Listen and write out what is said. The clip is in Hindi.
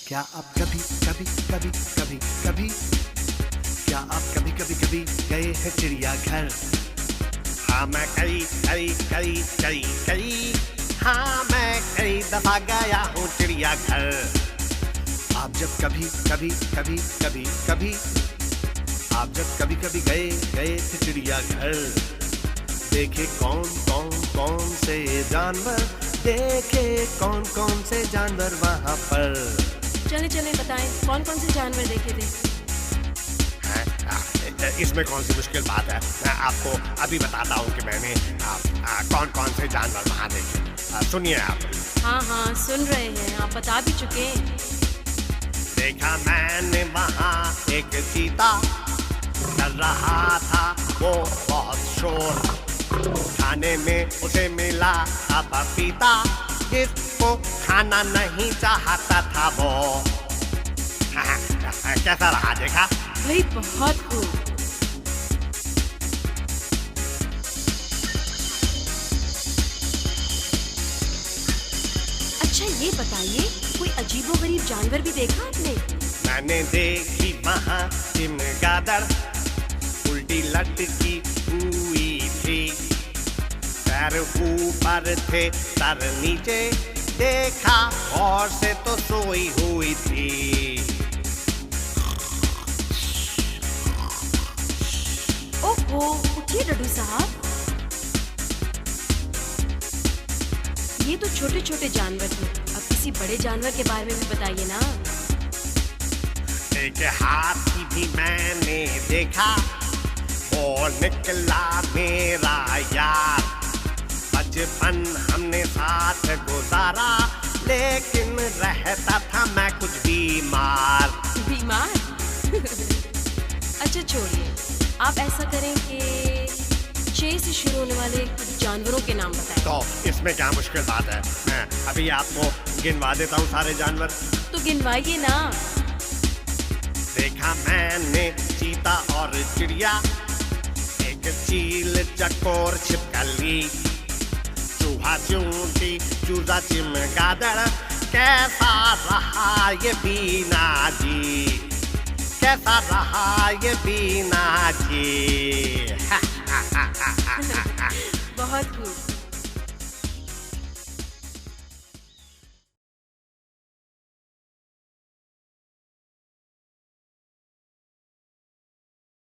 क्या आप कभी कभी कभी कभी कभी क्या आप कभी कभी कभी गए हैं चिड़ियाघर? हाँ मैं कई हाँ मैं कई दफा गया हूँ चिड़ियाघर। आप जब कभी कभी कभी कभी कभी आप जब कभी कभी गए थे चिड़ियाघर, देखे कौन से जानवर, देखे कौन से जानवर वहाँ पर? चले बताएं कौन से जानवर देखे थे? इसमें कौन सी मुश्किल बात है, मैं आपको अभी बताता हूँ कि मैंने कौन से जानवर वहाँ देखे। सुनिए आप। हाँ सुन रहे हैं, आप बता भी चुके हैं। देखा मैंने वहाँ एक चीता, कर रहा था वो बहुत शोर, खाने में उसे मिला था पपीता, जिसको खाना नहीं चाहता था वो। कैसा रहा देखा? भाई बहुत खूब। अच्छा ये बताइए, कोई अजीबोगरीब जानवर भी देखा आपने? मैंने देखी वहाँ चमगादड़, उल्टी लटकी हुई थी, पैर ऊपर थे सर नीचे, देखा और से तो सोई हुई थी। ओहो, उठिए डड्डू साहब। ये तो छोटे छोटे जानवर थे, अब किसी बड़े जानवर के बारे में भी बताइए ना। एक हाथी भी मैंने देखा, और निकला मेरा यार, बचपन हमने साथ गुजारा, लेकिन रहता था मैं कुछ बीमार। अच्छा छोड़िए, आप ऐसा करें कि 6 से शुरू होने वाले कुछ जानवरों के नाम बताएं। तो इसमें क्या मुश्किल बात है, मैं अभी आपको गिनवा देता हूँ सारे जानवर। तो गिनवाइए ना। देखा मैंने चीता और चिड़िया, एक चील चकोर छिपकली, चूहा चूंटी चूजा चमगादड़, कैसा रहा ये बीना जी, कैसा रहा ये बीना जी। बहुत खूब।